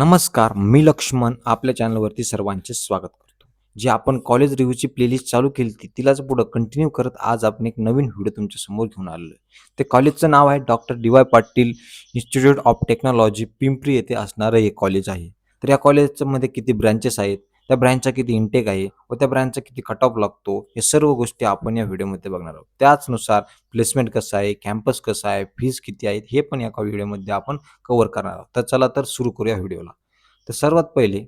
नमस्कार, मी लक्ष्मण आपल्या चॅनलवरती सर्वांचे स्वागत करतो. जी आपण कॉलेज रिव्ह्यूची प्लेलिस्ट चालू केली होती, तिलाच पुढं कंटिन्यू करत आज आपण एक नवीन व्हिडिओ तुमच्या समोर घेऊन आलेलो आहे. ते कॉलेजचं नाव आहे doctor D Y. Patil institute of technology Pimpri येथे असणारं हे कॉलेज आहे. तर या कॉलेजमध्ये किती ब्रँचेस आहेत, त्या ब्रँचचा किती इंटेक आहे व त्या ब्रँचचा किती कट ऑफ लागतो, हे सर्व गोष्टी आपण या व्हिडिओमध्ये बघणार आहोत. त्याचनुसार प्लेसमेंट कसं आहे, कॅम्पस कसं आहे, फीज किती आहेत, हे पण या व्हिडिओमध्ये आपण कव्हर करणार आहोत. तर चला तर सुरू करूया व्हिडिओला. तर सर्वात पहिले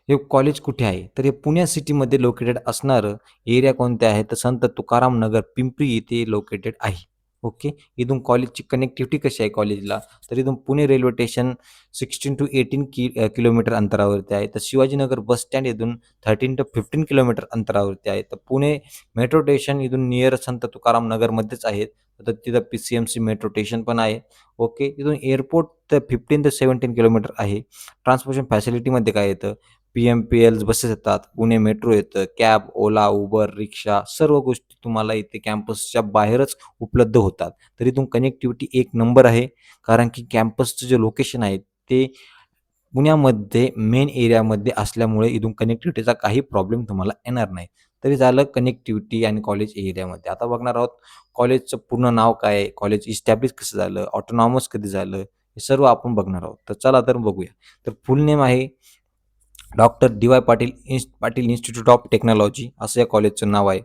हे कॉलेज कुठे आहे? तर हे पुणे सिटीमध्ये लोकेटेड असणारं एरिया कोणते आहे? तर संत तुकाराम नगर पिंपरी येथे लोकेटेड आहे. ओके. इथून कॉलेजची कनेक्टिव्हिटी कशी आहे कॉलेजला? तर इथून Pune railway station 16 to 18 kilometre अंतरावरती आहे. तर शिवाजीनगर बस स्टँड इथून 13 to 15 किलोमीटर अंतरावरती आहे. तर पुणे मेट्रो स्टेशन इथून नियर संत तुकाराम नगरमध्येच आहे. तर तिथं पी-सी-एम-सी मेट्रो स्टेशन पण आहे. ओके. इथून एअरपोर्ट तर 15 ते 17 किलोमीटर आहे. ट्रान्सपोर्टेशन फॅसिलिटीमध्ये काय येतं? पी-एम-पी-एल्स बसेस येतात, पुणे मेट्रो येतं, कॅब, ओला, उबर, रिक्षा सर्व गोष्टी तुम्हाला इथे कॅम्पसच्या बाहेरच उपलब्ध होतात. तर इथून कनेक्टिव्हिटी एक नंबर आहे. कारण की कॅम्पसचं जे लोकेशन आहे ते पुण्यामध्ये मेन एरियामध्ये असल्यामुळे इथून कनेक्टिव्हिटीचा काही प्रॉब्लेम तुम्हाला येणार नाही. तरी झालं कनेक्टिव्हिटी आणि कॉलेज एरियामध्ये. आता बघणार आहोत कॉलेजचं पूर्ण नाव काय आहे? कॉलेज इस्टॅब्लिश कसं झालं? ऑटोनॉमस कधी झालं? हे सर्व आपण बघणार आहोत. तर चला तर बघूया. तर फुल नेम आहे doctor D Y. Patil institute of technology असं या कॉलेजचं नाव आहे.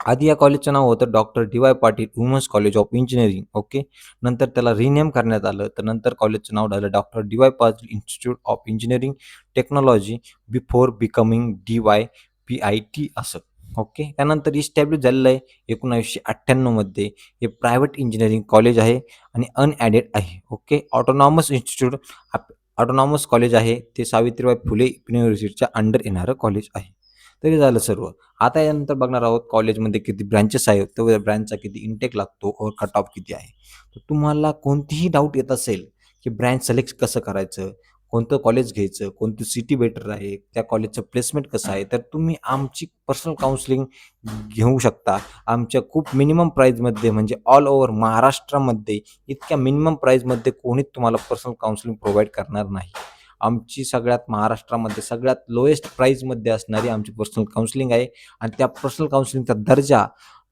आधी या कॉलेजचं नाव होतं doctor D Y. Patil women's college of engineering. Okay. नंतर त्याला रिनेम करण्यात आलं. तर नंतर कॉलेजचं नाव झालं doctor D Y. Patil institute of engineering technology before becoming D Y P I T असं. ओके. त्यानंतर इस्टॅब्लिश झालेलं आहे 1998 मध्ये. हे प्रायव्हेट इंजिनिअरिंग कॉलेज आहे आणि अनॲडेड आहे. ओके. ऑटोनॉमस कॉलेज आहे. ते सावित्रीबाई फुले युनिव्हर्सिटीच्या अंडर येणारं कॉलेज आहे. तरी झालं सर्व. आता यानंतर बघणार आहोत कॉलेजमध्ये किती ब्रँचेस आहेत, तर ब्रँचचा किती इंटेक लागतो और कट ऑफ किती आहे. तर तुम्हाला कोणतीही डाऊट येत असेल, की ब्रँच सिलेक्ट कसं करायचं, कोणतं कॉलेज घ्यायचं, कोणती सिटी बेटर आहे, त्या कॉलेजचं प्लेसमेंट कसं आहे, तर तुम्ही आमची पर्सनल काउन्सिलिंग घेऊ शकता. आमच्या खूप मिनिमम प्राईजमध्ये म्हणजे ऑल ओव्हर महाराष्ट्रामध्ये इतक्या मिनिमम प्राईजमध्ये कोणीच तुम्हाला पर्सनल काउन्सिलिंग प्रोव्हाईड करणार नाही. आमची सगळ्यात महाराष्ट्रामध्ये सगळ्यात लोएस्ट प्राईजमध्ये असणारी आमची पर्सनल काउन्सिलिंग आहे आणि त्या पर्सनल काउन्सिलिंगचा दर्जा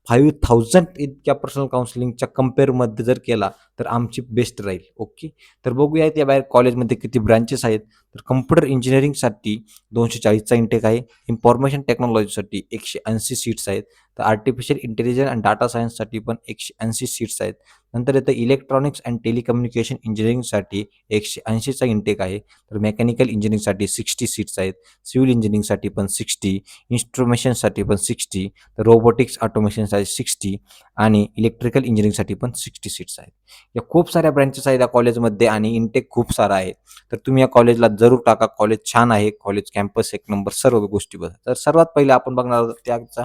5000 इतक्या पर्सनल काउन्सिलिंगच्या कंपेअरमध्ये जर केला तर आमची बेस्ट राहील. ओके. तर बघूयात या बाहेर कॉलेजमध्ये किती ब्रँचेस आहेत. तर कम्प्युटर इंजिनिअरिंगसाठी 240चा इंटेक आहे. इन्फॉर्मेशन टेक्नॉलॉजीसाठी 180 सीट्स आहेत. तर आर्टिफिशियल इंटेलिजन्स अँड डाटा सायन्ससाठी पण 180 सीट्स आहेत. नंतर येतं इलेक्ट्रॉनिक्स अँड टेलिकम्युनिकेशन इंजिनिअरिंगसाठी 180चा इंटेक आहे. तर मेकॅनिकल इंजिनिअरिंगसाठी 60 सीट्स आहेत. सिव्हिल इंजिनिअरिंगसाठी पण 60, इन्स्ट्रुमेशनसाठी पण 60, तर रोबोटिक्स ऑटोमेशनसाठी 60 आणि इलेक्ट्रिकल इंजिनिअरिंगसाठी पण 60 सीट्स आहेत. या खूप साऱ्या ब्रँचेस आहेत या कॉलेजमध्ये आणि इंटेक खूप सारा आहे. तर तुम्ही या कॉलेजला जरूर टाका. कॉलेज छान आहे. कॉलेज कॅम्पस एक नंबर सर्व गोष्टी बघा. तर सर्वात पहिले आपण बघणार आहोत त्याचा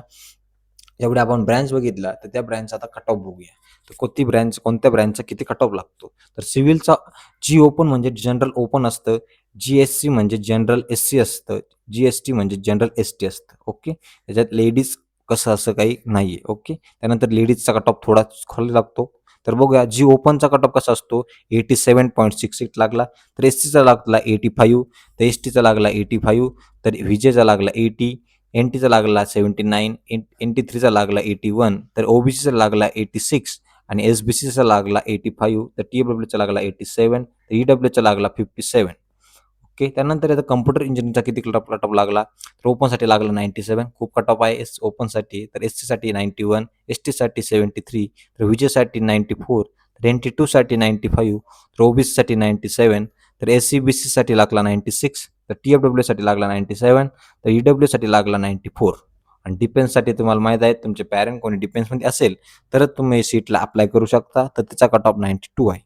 जेवढ्या आपण ब्रँच बघितला तर त्या ब्रँचचा आता कट ऑफ बघूया. तर कोणत्या ब्रँचचा किती कट ऑफ लागतो. तर सिव्हिलचा जी ओपन म्हणजे जनरल ओपन असतं, जी-एस-सी म्हणजे जनरल एस-सी असतं, जी-एस-टी म्हणजे जनरल एस-टी असतं. ओके. त्याच्यात लेडीज कसं असं काही नाहीये. ओके. त्यानंतर लेडीजचा कट ऑफ थोडा खाली लागतो. तर बघूया जी ओपनचा कट ऑफ कसा असतो 87.66 लागला, तर एस-सीचा लागला 85, तर एस-टीचा लागला 85, तर व्ही-जेचा लागला 80, एन-टीचा लागला 79, एन-टी-3चा लागला 81, तर ओ-बी-सीचा लागला 86 आणि एस-बी-सीचा लागला 85, तर टी-डब्ल्यूचा लागला 87, तर ई-डब्ल्यूचा लागला 57. ओके. त्यानंतर आता कम्प्युटर इंजिनिअरिंगचा किती कट ऑफ लागला, तर ओपनसाठी लागला 97, खूप कट ऑफ आहे ओपनसाठी. तर एस-सीसाठी 91, एस-टीसाठी 73, तर व्ही-जेसाठी 94, तर एन-टी-2साठी 95, तर ओ-बी-सीसाठी 97, तर एस-सी-बी-सीसाठी लागला 96, तर टी-एफ-डब्ल्यूसाठी लागला 97, तर ई-डब्ल्यूसाठी लागला 94 आणि डिफेन्ससाठी तुम्हाला माहीत आहे तुमचे पॅरेंट कोणी डिफेन्समध्ये असेल तरच तुम्ही सीटला अप्लाय करू शकता. तर त्याचा कट ऑफ 92 आहे.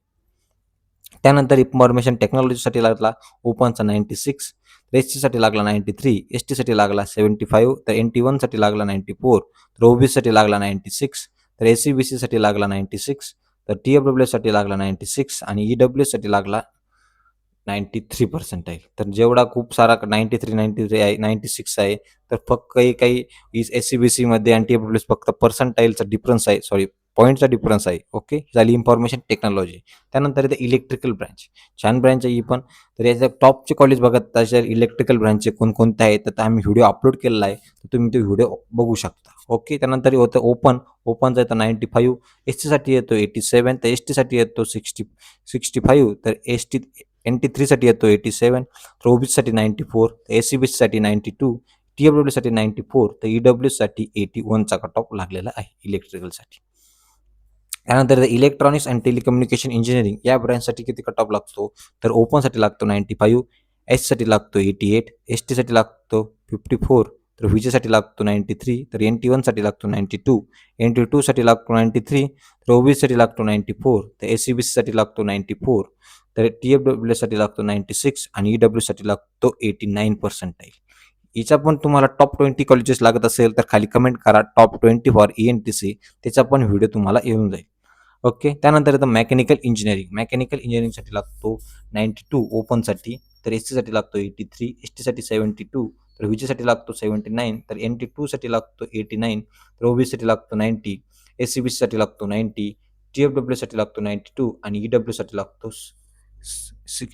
त्यानंतर इन्फॉर्मेशन टेक्नॉलॉजीसाठी लागला ओपनचा 96, एस-सीसाठी लागला 93, एस-टीसाठी लागला 75, तर एन-टी-1साठी लागला 94, तर ओ-बी-सीसाठी लागला 96, तर एस-सी-बी-सीसाठी लागला 96, तर टी-एफ-डब्ल्यूसाठी लागला 96 आणि ई-डब्ल्यूसाठी लागला 93% आहे. तर जेवढा खूप सारा 93 आहे, 96 आहे. तर फक्त काही काही एस-सी-बी-सीमध्ये आणि टी-एफ-डब्ल्यू फक्त पर्सेंटाईलचा डिफरन्स आहे. सॉरी पॉईंटचा डिफरन्स आहे. ओके, झाली इन्फॉर्मेशन टेक्नॉलॉजी. त्यानंतर येते इलेक्ट्रिकल ब्रँच. छान ब्रँच आहे ही पण. तर याच्या टॉपचे कॉलेज बघा तशा इलेक्ट्रिकल ब्रँचचे कोणकोणते आहेत, तर आम्ही व्हिडिओ अपलोड केलेला आहे. तर तुम्ही तो व्हिडिओ बघू शकता. ओके, त्यानंतर होतं ओपन. ओपनचा येतो 95, एस-टीसाठी येतो 87, तर एस-टीसाठी येतो 65, तर एस-टी NT3साठी येतो 87, तर ओबीसीसाठी 94, एस-सी-बी-सीसाठी 92, टी-डब्ल्यू-साठी 94, तर ई-डब्ल्यू-साठी 81चा कट ऑफ लागलेला आहे इलेक्ट्रिकलसाठी. त्यानंतर इलेक्ट्रॉनिक्स अँड टेलिकम्युनिकेशन इंजिनिअरिंग या ब्रँचसाठी किती कट ऑफ लागतो, तर ओपनसाठी लागतो 95, एससाठी लागतो 88, एस-टीसाठी लागतो 54, तर व्हीजेसाठी लागतो 93, तर NT1साठी लागतो 92, NT2साठी लागतो 93, तर ओबीसीसाठी लागतो 94, तर एस-सी-बी-सीसाठी लागतो 94, तर टी-डब्ल्यू-साठी लागतो 96 आणि ई-डब्ल्यूसाठी लागतो 89 पर्सेंटाईल. हिचा पण तुम्हाला टॉप 20 कॉलेजेस लागत असेल तर खाली कमेंट करा, टॉप 20 फॉर ENTC. त्याचा पण व्हिडिओ तुम्हाला येऊन जाईल. ओके, त्यानंतर येतं मेकॅनिकल इंजिनिअरिंग. मेकॅनिकल इंजिनिअरिंगसाठी लागतो 92 ओपनसाठी, तर एस-सीसाठी लागतो 83, एस-टीसाठी 72, तर व्हीजेसाठी लागतो 79, तर NT2साठी लागतो 89, तर ओबीसीसाठी लागतो 90, एस-सी-बी-सीसाठी लागतो 90, टी-डब्ल्यूसाठी लागतो 92 आणि ई-डब्ल्यूसाठी लागतो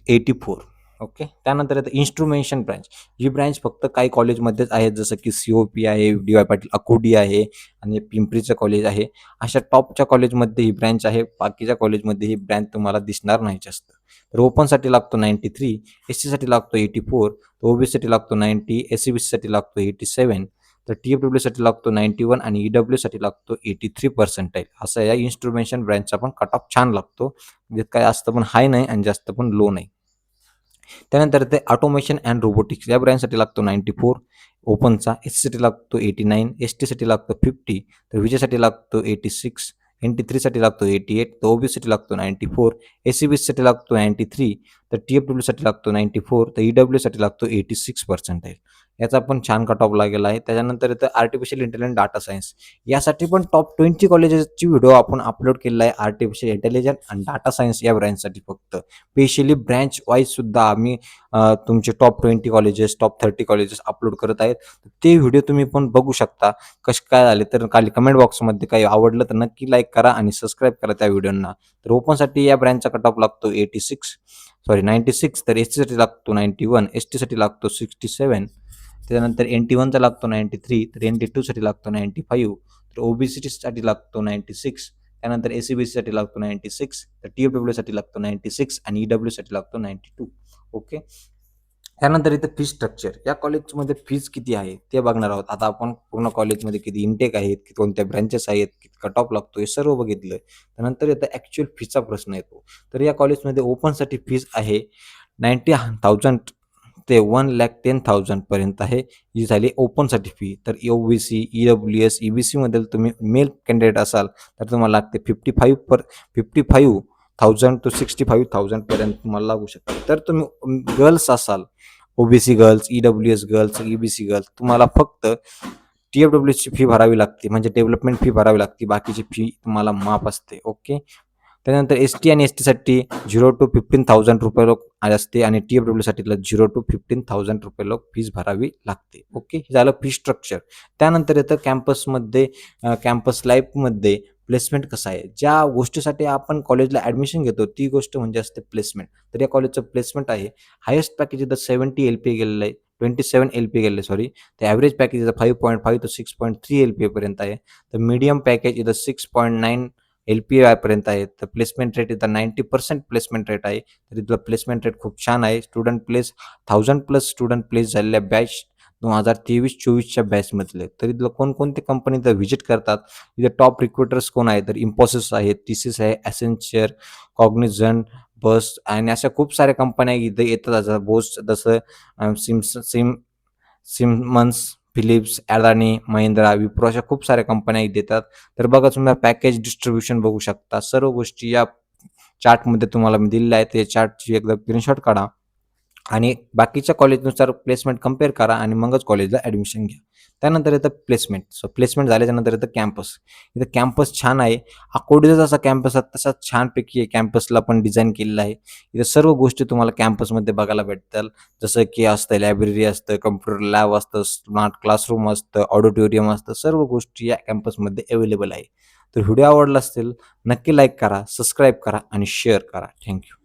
84. ओके, त्यानंतर येतं इन्स्ट्रुमेंटेशन ब्रँच. ही ब्रँच फक्त काही कॉलेजमध्येच आहे, जसं की COP आहे, DY पाटील अकोडी आहे आणि पिंपरीचं कॉलेज आहे. अशा टॉपच्या कॉलेजमध्ये ही ब्रँच आहे. बाकीच्या कॉलेजमध्ये ही ब्रँच तुम्हाला दिसणार नाही जास्त. तर ओपनसाठी लागतो 93, एस-सीसाठी लागतो 84, ओबीसीसाठी लागतो 90, एस-सी-बी-सीसाठी लागतो 87, तर टी-डब्ल्यूसाठी लागतो 91 आणि ई-डब्ल्यूसाठी लागतो 83 पर्सेंटाईल. असं या इन्स्ट्रुमेंटेशन ब्रँचचा पण कट ऑफ छान लागतो. म्हणजे काय जास्त पण हाय नाही आणि जास्त पण लो नाही. त्यानंतर ते ऑटोमेशन अँड रोबोटिक्स या ब्रँचसाठी लागतो 94 ओपनचा, एस-सीसाठी लागतो 89, एस-टीसाठी लागतो 50, तर व्हीजेसाठी लागतो 86, NT3साठी लागतो 88, तर ओबीसीसाठी लागतो 94, एस-सी-बी-सीसाठी लागतो 93, तर टी-डब्ल्यूसाठी लागतो 94, तर ई-डब्ल्यूसाठी लागतो 86 पर्सेंटाईल. याचा पण छान कट ऑफ लागलेला आहे. त्याच्यानंतर येतं आर्टिफिशियल इंटेलिजन्स डाटा सायन्स. यासाठी पण टॉप 20 कॉलेजेसची व्हिडिओ आपण अपलोड केलेला आहे. आर्टिफिशियल इंटेलिजन्स आणि डाटा सायन्स या ब्रँचसाठी फक्त. स्पेशली ब्रँच वाईज सुद्धा आम्ही तुमचे top 20 colleges, top 30 colleges upload करत आहेत. ते व्हिडिओ तुम्ही पण बघू शकता. कसे काय झाले तर खाली कमेंट बॉक्समध्ये काही आवडलं तर नक्की लाईक करा आणि सबस्क्राईब करा त्या व्हिडिओंना. तर ओपनसाठी या ब्रँचचा कट ऑफ लागतो 96, तर एस-सीसाठी लागतो 91, एस-टीसाठी लागतो 67, त्यानंतर NT1चा लागतो 93, तर NT2साठी लागतो 95, तर ओबीसीसाठी लागतो 96, त्यानंतर एस-सी-बी-सीसाठी लागतो 96, तर टी-डब्ल्यूसाठी लागतो 96 आणि ई-डब्ल्यूसाठी लागतो 92. ओके, त्यानंतर इथं फी स्ट्रक्चर. या कॉलेजमध्ये फीज किती आहे ते बघणार आहोत. आता आपण पूर्ण कॉलेजमध्ये किती इंटेक आहेत, कोणत्या ब्रँचेस आहेत, किती कट ऑफ लागतो हे सर्व बघितलं. त्यानंतर येतं ॲक्चुअल फीचा प्रश्न येतो. तर या कॉलेजमध्ये ओपनसाठी फीज आहे 90,000 ते 1,10,000 पर्यंत आहे. ही झाली ओपनसाठी फी. तर ओबीसी, ई-डब्ल्यू-एस, ई-बी-सीमधील तुम्ही मेल कॅन्डिडेट असाल तर तुम्हाला लागते 55,000 टू 65,000 पर्यंत तुम्हाला लागू शकते. तर तुम्ही गर्ल्स असाल, OBC girls, E W S girls, E B C girls, तुम्हाला फक्त टी-एफ-डब्ल्यूची फी भरावी लागते, म्हणजे डेव्हलपमेंट फी भरावी लागते. बाकीची फी तुम्हाला माफ असते. ओके. त्यानंतर एस-टी आणि एस-टीसाठी 0 टू 15,000 रुपये लोक असते आणि टी-एफ-डब्ल्यूसाठीला 0 टू 15,000 रुपये लोक फीज भरावी लागते. ओके, हे झालं फी स्ट्रक्चर. त्यानंतर येतं कॅम्पसमध्ये, कॅम्पस लाईफमध्ये प्लेसमेंट कसं आहे. ज्या गोष्टीसाठी आपण कॉलेजला ॲडमिशन घेतो ती गोष्ट म्हणजे असते प्लेसमेंट. तर या कॉलेजचं प्लेसमेंट आहे. हायेस्ट पॅकेज इथं 70 LPA गेलेलं आहे. 27 LPA गेलेलं आहे सॉरी. तर ॲव्हरेज पॅकेज इथं 5.5 टू 6.3 LPA पर्यंत आहे. तर मीडियम पॅकेज इथं 6.9 LPA पर्यंत आहे. तर प्लेसमेंट रेट इथं 90% प्लेसमेंट रेट आहे. तर इथलं प्लेसमेंट रेट खूप छान आहे. स्टुडंट प्लेस 1000+ स्टुडंट प्लेस झालेल्या बॅच 2023-24च्या बॅचमधले. तर इथलं कोणकोणते कंपनी इथं व्हिजिट करतात. इथे टॉप रिक्रुटर्स कोण आहेत, तर इन्फोसिस आहे, TCS आहे, Accenture, कॉग्निझंट, बस आणि अशा खूप साऱ्या कंपन्या इथे येतात. जसं सिमन्स, फिलिप्स, अदानी, महिंद्रा, विप्रो अशा खूप साऱ्या कंपन्या इथे येतात. तर बघा तुम्ही पॅकेज डिस्ट्रीब्युशन बघू शकता. सर्व गोष्टी या चार्टमध्ये तुम्हाला मी दिलेल्या आहेत. या चार्टची एकदा स्क्रीनशॉट काढा आणि बाकीच्या कॉलेजनुसार प्लेसमेंट कंपेअर करा आणि मगच कॉलेजला ॲडमिशन घ्या. त्यानंतर येतं प्लेसमेंट. सो प्लेसमेंट झाल्याच्यानंतर येतं कॅम्पस. इथं कॅम्पस छान आहे. अकोडीचा जसा कॅम्पस आहे तसा छानपैकी आहे. कॅम्पसला पण डिझाईन केलेलं आहे. इथं सर्व गोष्टी तुम्हाला कॅम्पसमध्ये बघायला भेटतील. जसं की असतं लायब्ररी असतं, कम्प्युटर लॅब असतं, स्मार्ट क्लासरूम असतं, ऑडिटोरियम असतं. सर्व गोष्टी या कॅम्पसमध्ये अवेलेबल आहे. तर व्हिडिओ आवडला असेल नक्की लाईक करा, सबस्क्राईब करा आणि शेअर करा. Thank you.